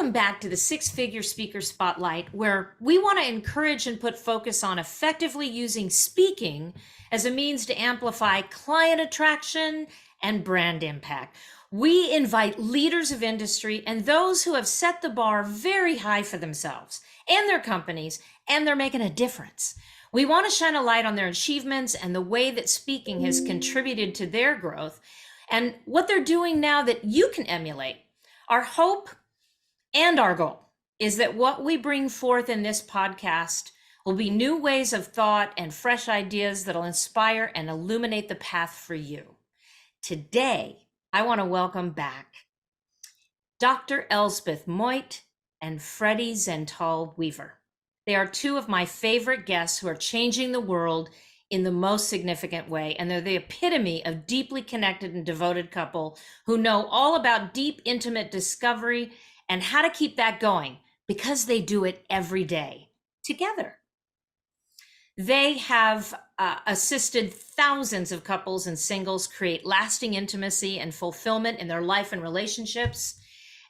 Welcome back to the Six-Figure Speaker Spotlight, where we want to encourage and put focus on effectively using speaking as a means to amplify client attraction and brand impact. We invite leaders of industry and those who have set the bar very high for themselves and their companies, and they're making a difference. We want to shine a light on their achievements and the way that speaking has contributed to their growth and what they're doing now that you can emulate. Our hope and our goal is that what we bring forth in this podcast will be new ways of thought and fresh ideas that'll inspire and illuminate the path for you. Today, I want to welcome back Dr. Elsbeth Moit and Freddy Zental Weaver. They are two of my favorite guests who are changing the world in the most significant way, and they're the epitome of deeply connected and devoted couple who know all about deep, intimate discovery and how to keep that going because they do it every day together. They have assisted thousands of couples and singles create lasting intimacy and fulfillment in their life and relationships.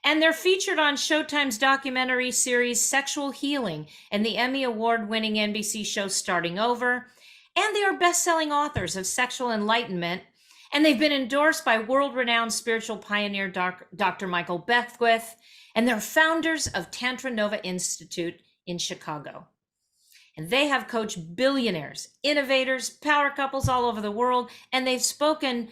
And they're featured on Showtime's documentary series Sexual Healing and the Emmy Award-winning NBC show Starting Over. And they are best-selling authors of Sexual Enlightenment. And they've been endorsed by world-renowned spiritual pioneer Dr. Michael Beckwith. And they're founders of TantraNova Institute in Chicago. And they have coached billionaires, innovators, power couples all over the world. And they've spoken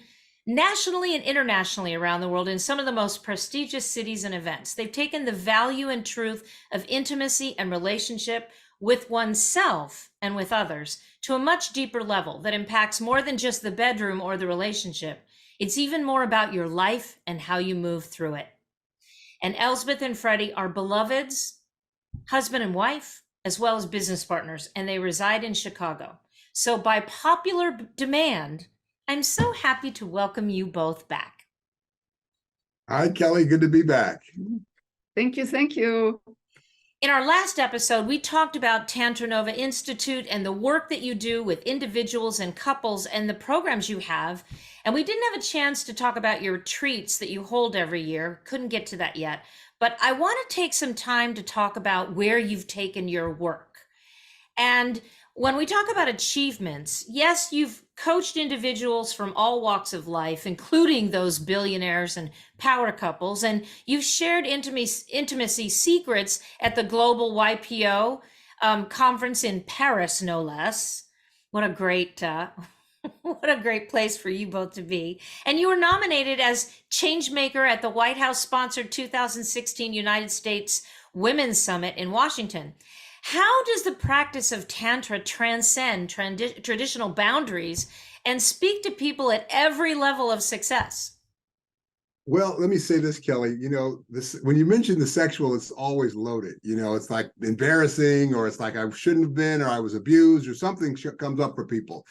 nationally and internationally around the world in some of the most prestigious cities and events. They've taken the value and truth of intimacy and relationship with oneself and with others to a much deeper level that impacts more than just the bedroom or the relationship. It's even more about your life and how you move through it. And Elsbeth and Freddy are beloveds, husband and wife, as well as business partners, and they reside in Chicago. So by popular demand, I'm so happy to welcome you both back. Hi, Kelley. Good to be back. Thank you. Thank you. In our last episode, we talked about TantraNova Institute and the work that you do with individuals and couples and the programs you have. And we didn't have a chance to talk about your retreats that you hold every year. Couldn't get to that yet. But I want to take some time to talk about where you've taken your work. And when we talk about achievements, yes, you've coached individuals from all walks of life, including those billionaires and power couples, and you've shared intimacy secrets at the Global YPO conference in Paris, no less. What a great place for you both to be. And you were nominated as Changemaker at the White House-sponsored 2016 United States Women's Summit in Washington. How does the practice of Tantra transcend traditional boundaries and speak to people at every level of success? Well, let me say this, Kelley. You know, when you mention the sexual, it's always loaded. You know, it's like embarrassing, or it's like I shouldn't have been, or I was abused, or something comes up for people,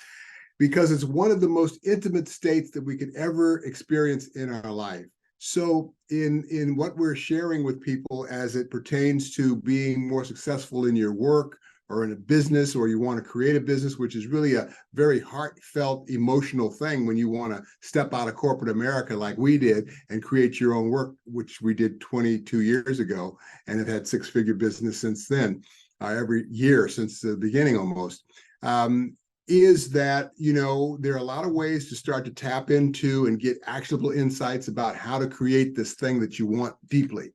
because it's one of the most intimate states that we could ever experience in our life. So in what we're sharing with people as it pertains to being more successful in your work or in a business, or you want to create a business, which is really a very heartfelt, emotional thing when you want to step out of corporate America like we did and create your own work, which we did 22 years ago and have had six-figure business since then, every year since the beginning almost. Is that, you know, there are a lot of ways to start to tap into and get actionable insights about how to create this thing that you want deeply.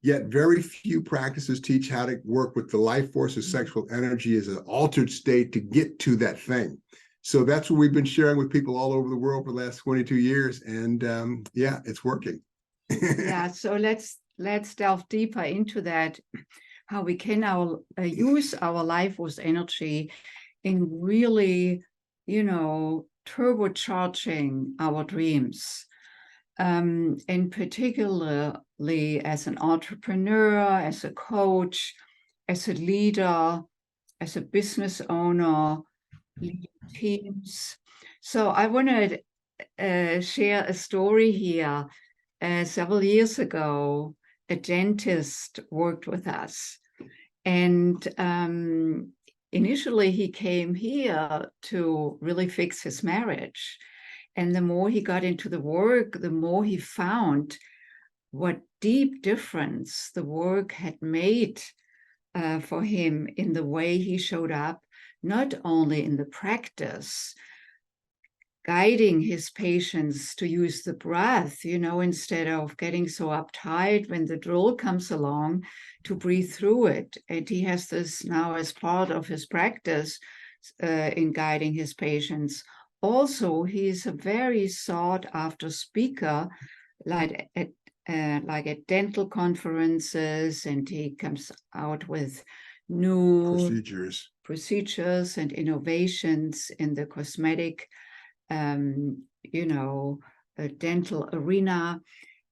Yet very few practices teach how to work with the life force of sexual energy as an altered state to get to that thing. So that's what we've been sharing with people all over the world for the last 22 years. And yeah, it's working. Yeah, so let's delve deeper into that, how we can use our life force energy in really, you know, turbocharging our dreams. And particularly as an entrepreneur, as a coach, as a leader, as a business owner, leading teams. So I want to share a story here. Several years ago, a dentist worked with us. And initially, he came here to really fix his marriage. And the more he got into the work, the more he found what deep difference the work had made for him in the way he showed up, not only in the practice, guiding his patients to use the breath, instead of getting so uptight when the drill comes along, to breathe through it. And he has this now as part of his practice in guiding his patients. Also, he's a very sought after speaker, like at dental conferences, and he comes out with new procedures and innovations in the cosmetic dental arena.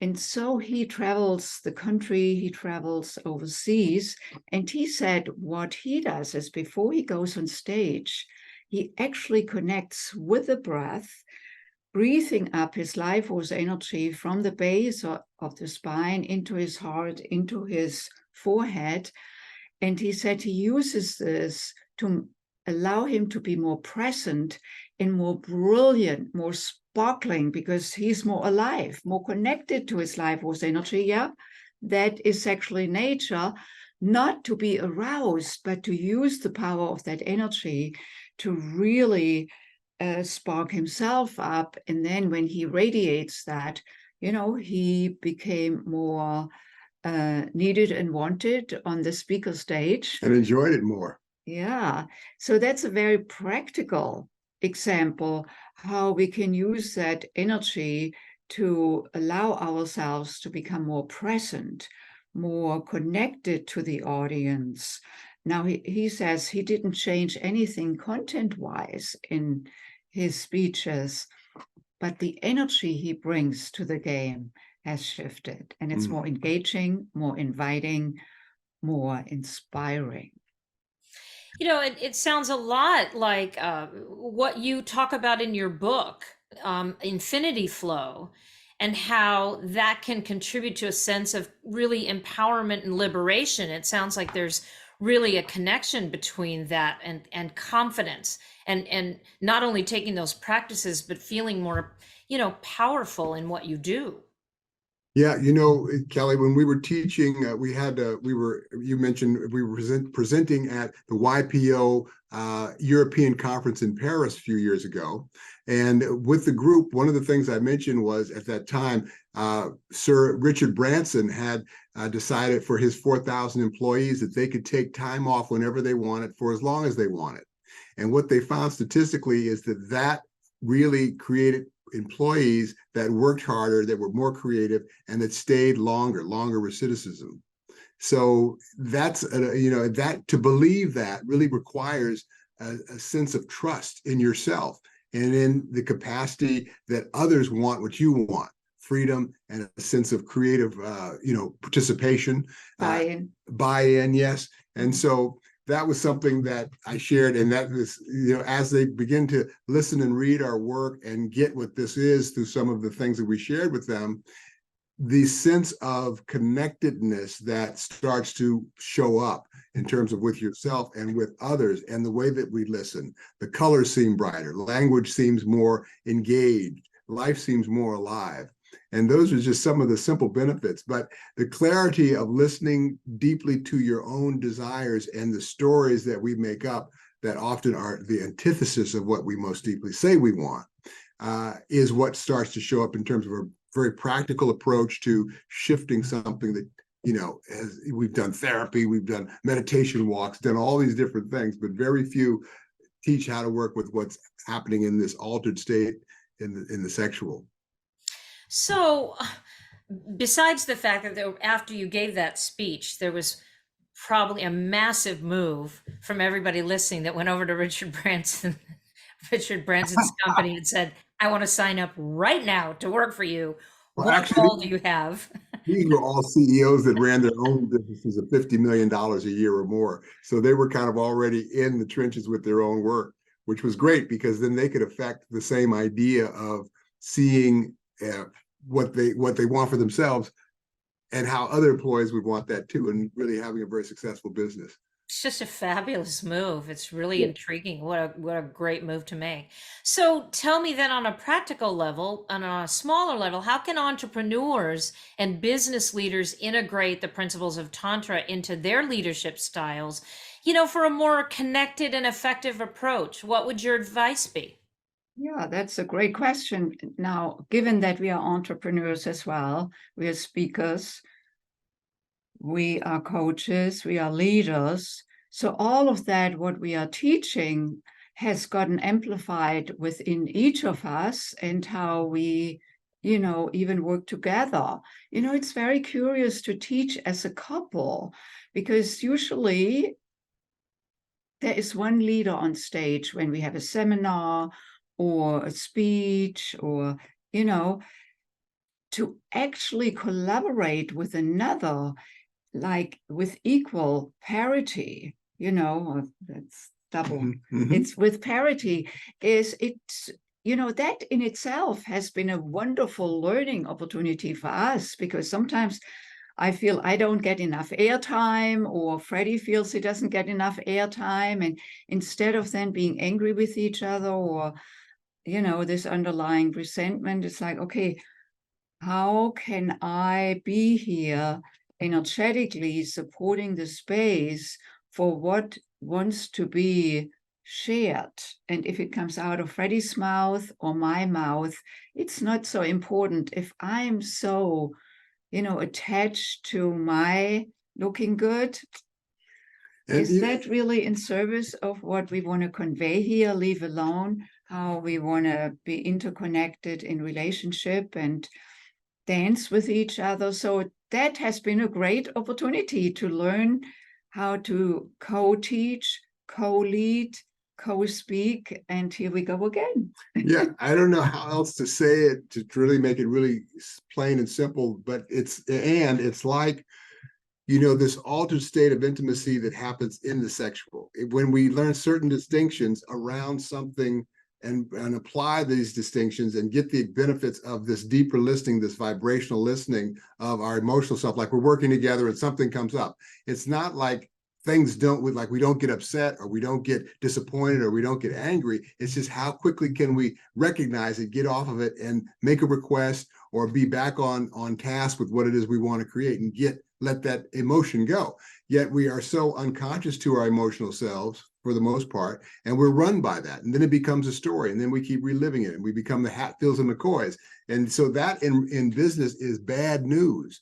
And so he travels the country, he travels overseas, and he said what he does is before he goes on stage, he actually connects with the breath, breathing up his life force energy from the base of the spine into his heart, into his forehead. And he said he uses this to allow him to be more present and more brilliant, more sparkling, because he's more alive, more connected to his life force energy. Yeah, that is actually nature, not to be aroused, but to use the power of that energy to really spark himself up. And then when he radiates that, he became more needed and wanted on the speaker stage. And enjoyed it more. Yeah, so that's a very practical example how we can use that energy to allow ourselves to become more present, more connected to the audience. Now, he says he didn't change anything content-wise in his speeches, but the energy he brings to the game has shifted, and it's more engaging, more inviting, more inspiring. It sounds a lot like what you talk about in your book, Infinity Flow, and how that can contribute to a sense of really empowerment and liberation. It sounds like there's really a connection between that and confidence, and not only taking those practices, but feeling more, powerful in what you do. Yeah, Kelley, when we were teaching, you mentioned we were presenting at the YPO European conference in Paris a few years ago. And with the group, one of the things I mentioned was at that time, Sir Richard Branson had decided for his 4,000 employees that they could take time off whenever they wanted for as long as they wanted. And what they found statistically is that really created employees that worked harder, that were more creative, and that stayed longer recidivism. So that's that to believe that really requires a sense of trust in yourself and in the capacity that others want what you want, freedom and a sense of creative participation, buy-in, yes. And so that was something that I shared, and that was, as they begin to listen and read our work and get what this is through some of the things that we shared with them, the sense of connectedness that starts to show up in terms of with yourself and with others, and the way that we listen, the colors seem brighter, language seems more engaged, life seems more alive. And those are just some of the simple benefits. But the clarity of listening deeply to your own desires and the stories that we make up that often are the antithesis of what we most deeply say we want is what starts to show up in terms of a very practical approach to shifting something that, as we've done therapy, we've done meditation walks, done all these different things, but very few teach how to work with what's happening in this altered state in the sexual. So, besides the fact that after you gave that speech, there was probably a massive move from everybody listening that went over to Richard Branson's company and said, "I want to sign up right now to work for you. Well, what actually, role do you have?" These were all CEOs that ran their own businesses of $50 million a year or more. So they were kind of already in the trenches with their own work, which was great because then they could affect the same idea of seeing what they want for themselves and how other employees would want that too, and really having a very successful business. It's just a fabulous move. It's really Yeah. intriguing. What a great move to make. So tell me then on a practical level and on a smaller level, how can entrepreneurs and business leaders integrate the principles of Tantra into their leadership styles, for a more connected and effective approach? What would your advice be? Yeah, that's a great question. Now, given that we are entrepreneurs as well, we are speakers, we are coaches, we are leaders. So all of that, what we are teaching, has gotten amplified within each of us and how we, even work together. It's very curious to teach as a couple because usually there is one leader on stage when we have a seminar or a speech or, to actually collaborate with another, like with equal parity, that's double. Mhm. It's with parity, it's that in itself has been a wonderful learning opportunity for us, because sometimes I feel I don't get enough airtime, or Freddie feels he doesn't get enough airtime. And instead of then being angry with each other, or, this underlying resentment, it's like, okay, how can I be here energetically supporting the space for what wants to be shared? And if it comes out of Freddie's mouth or my mouth, it's not so important. If I'm so, attached to my looking good, And is that really in service of what we want to convey here, leave alone how we want to be interconnected in relationship and dance with each other? So that has been a great opportunity to learn how to co-teach, co-lead, co-speak, and here we go again. yeah, I don't know how else to say it to really make it really plain and simple, but it's like, this altered state of intimacy that happens in the sexual. When we learn certain distinctions around something and apply these distinctions and get the benefits of this deeper listening, this vibrational listening of our emotional self, like we're working together and something comes up. It's not like things don't, like we don't get upset or we don't get disappointed or we don't get angry. It's just how quickly can we recognize it, get off of it, and make a request or be back on task with what it is we want to create and let that emotion go. Yet we are so unconscious to our emotional selves for the most part, and we're run by that. And then it becomes a story, and then we keep reliving it, and we become the Hatfields and McCoys. And so that in business is bad news.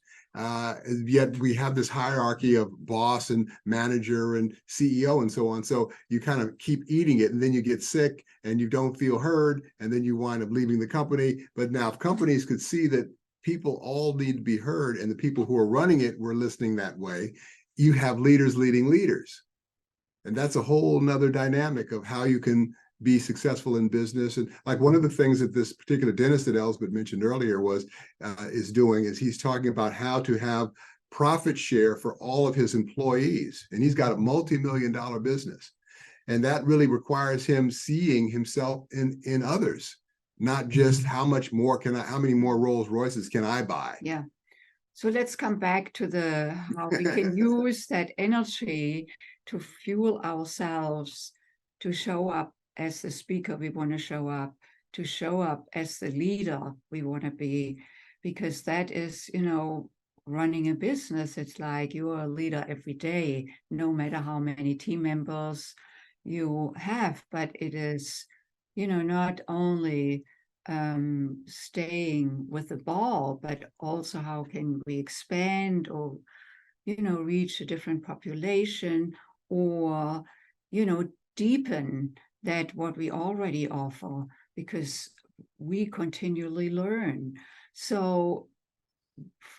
Yet we have this hierarchy of boss and manager and CEO and so on. So you kind of keep eating it, and then you get sick and you don't feel heard, and then you wind up leaving the company. But now if companies could see that people all need to be heard, and the people who are running it were listening that way, you have leaders leading leaders. And that's a whole nother dynamic of how you can be successful in business. And like one of the things that this particular dentist that Elsbeth mentioned earlier is he's talking about how to have profit share for all of his employees. And he's got a multi-million-dollar business. And that really requires him seeing himself in others, not just how many more Rolls Royces can I buy? Yeah. So let's come back to how we can use that energy to fuel ourselves, to show up as the speaker we want to show up as the leader we want to be, because that is, running a business. It's like you're a leader every day, no matter how many team members you have. But it is, not only staying with the ball, but also how can we expand or, reach a different population, or, deepen that what we already offer, because we continually learn. So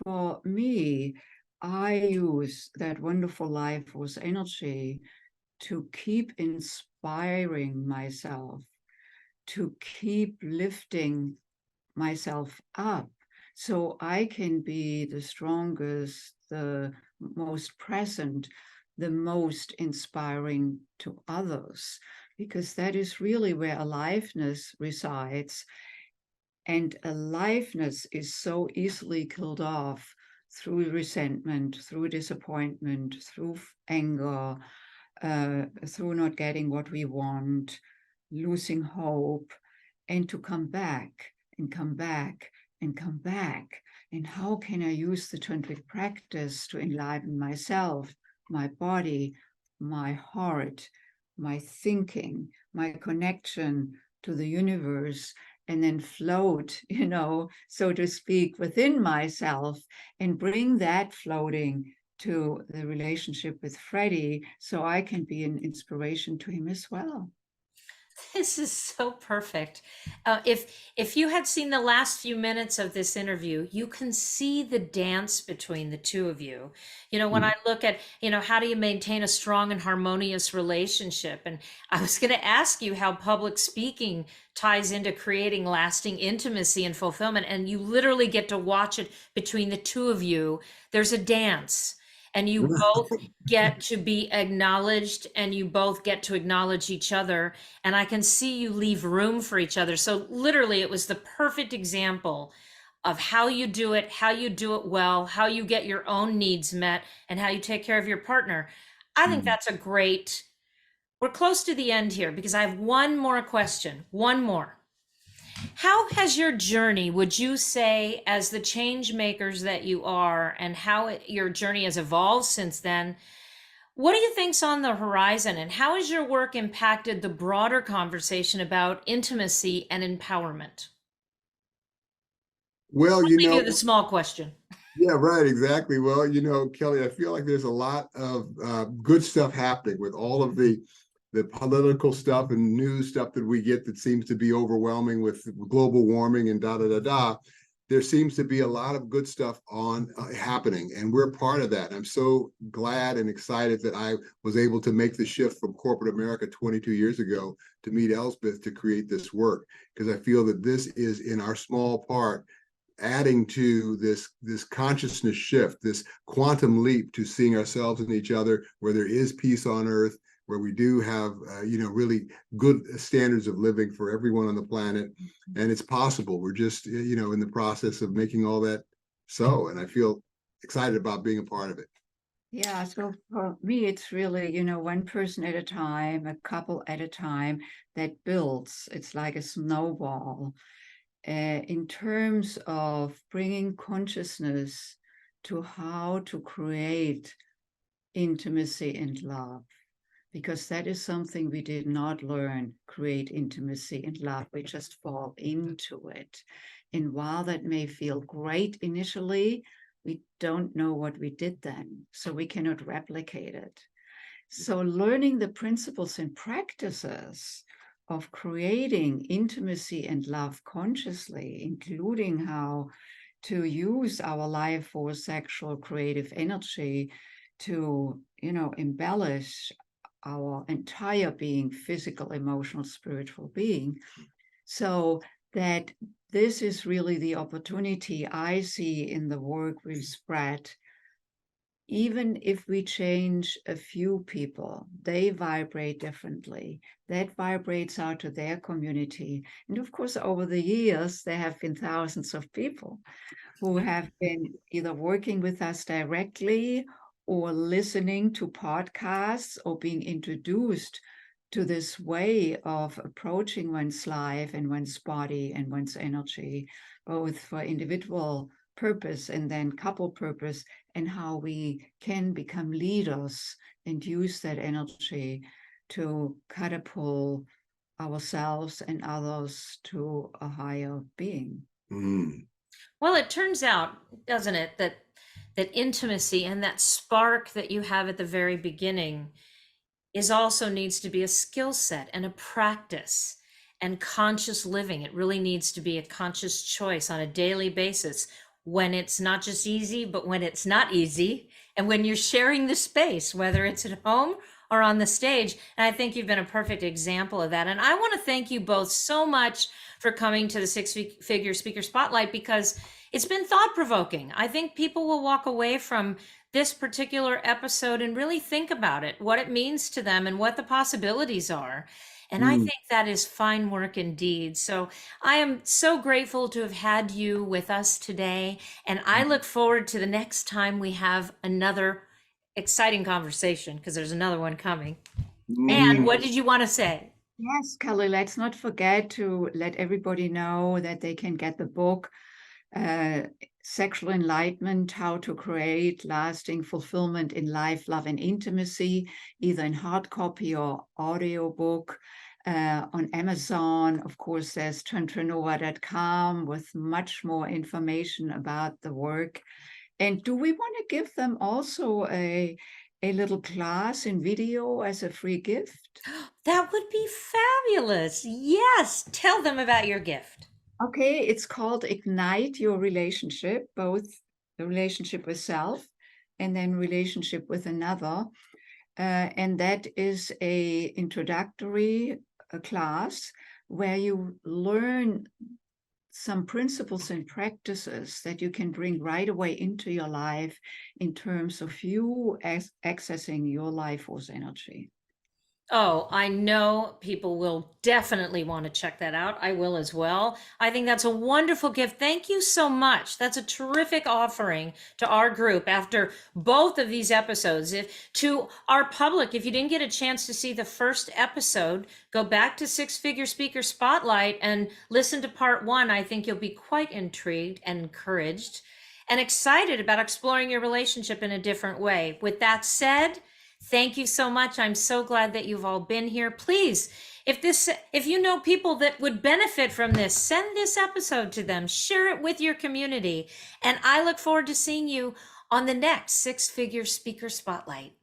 for me, I use that wonderful life force energy to keep inspiring myself, to keep lifting myself up, so I can be the strongest, the most present, the most inspiring to others, because that is really where aliveness resides. And aliveness is so easily killed off through resentment, through disappointment, through anger, through not getting what we want, losing hope, and to come back and come back and come back. And how can I use the tantric practice to enliven myself, my body, my heart, my thinking, my connection to the universe, and then float, so to speak, within myself and bring that floating to the relationship with Freddy, so I can be an inspiration to him as well. This is so perfect. If you had seen the last few minutes of this interview, you can see the dance between the two of you. When I look at, how do you maintain a strong and harmonious relationship? And I was going to ask you how public speaking ties into creating lasting intimacy and fulfillment. And you literally get to watch it between the two of you. There's a dance. And you both get to be acknowledged, and you both get to acknowledge each other. And I can see you leave room for each other. So literally, it was the perfect example of how you do it well, how you get your own needs met, and how you take care of your partner. I think that's we're close to the end here, because I have one more question, one more. How has your journey, would you say, as the change makers that you are, and how your journey has evolved since then, what do you think's on the horizon, and how has your work impacted the broader conversation about intimacy and empowerment? Well, I'll leave you the small question. Yeah, right, exactly. Well, Kelley, I feel like there's a lot of good stuff happening with all of the political stuff and news stuff that we get that seems to be overwhelming with global warming and da da da da. There seems to be a lot of good stuff happening, and we're part of that. I'm so glad and excited that I was able to make the shift from corporate America 22 years ago to meet Elsbeth to create this work, because I feel that this is, in our small part, adding to this consciousness shift, this quantum leap to seeing ourselves and each other, where there is peace on earth, where we do have, really good standards of living for everyone on the planet. And it's possible. We're just, in the process of making all that so. And I feel excited about being a part of it. Yeah, so for me, it's really, one person at a time, a couple at a time, that builds. It's like a snowball. In terms of bringing consciousness to how to create intimacy and love, because that is something we did not learn, create intimacy and love. We just fall into it. And while that may feel great initially, we don't know what we did then, so we cannot replicate it. So learning the principles and practices of creating intimacy and love consciously, including how to use our life force, sexual, creative energy to, embellish our entire being, physical, emotional, spiritual being, so that this is really the opportunity I see in the work we spread. Even if we change a few people, they vibrate differently. That vibrates out to their community. And of course, over the years, there have been thousands of people who have been either working with us directly or listening to podcasts or being introduced to this way of approaching one's life and one's body and one's energy, both for individual purpose and then couple purpose, and how we can become leaders and use that energy to catapult ourselves and others to a higher being. Well, it turns out, doesn't it, that intimacy and that spark that you have at the very beginning also needs to be a skill set and a practice and conscious living. It really needs to be a conscious choice on a daily basis, when it's not just easy, but when it's not easy, and when you're sharing the space, whether it's at home or on the stage. And I think you've been a perfect example of that. And I want to thank you both so much for coming to the Six Figure Speaker Spotlight, because it's been thought-provoking. I think people will walk away from this particular episode and really think about it, what it means to them and what the possibilities are. And I think that is fine work indeed. So I am so grateful to have had you with us today. And I look forward to the next time we have another exciting conversation, because there's another one coming. And what did you want to say? Yes, Kelley, let's not forget to let everybody know that they can get the book, Sexual Enlightenment, How to Create Lasting Fulfillment in Life, Love, and Intimacy, either in hard copy or audio book. On Amazon, of course, there's TantraNova.com with much more information about the work. And do we want to give them also a little class in video as a free gift? That would be fabulous. Yes. Tell them about your gift. Okay, it's called Ignite Your Relationship, both the relationship with self and then relationship with another. And that is a introductory class where you learn some principles and practices that you can bring right away into your life in terms of you accessing your life force energy. Oh, I know people will definitely want to check that out. I will as well. I think that's a wonderful gift. Thank you so much. That's a terrific offering to our group after both of these episodes. To our public, if you didn't get a chance to see the first episode, go back to Six Figure Speaker Spotlight and listen to part 1. I think you'll be quite intrigued and encouraged and excited about exploring your relationship in a different way. With that said, thank you so much. I'm so glad that you've all been here. Please, if you know people that would benefit from this, send this episode to them, share it with your community. And I look forward to seeing you on the next Six Figure Speaker Spotlight.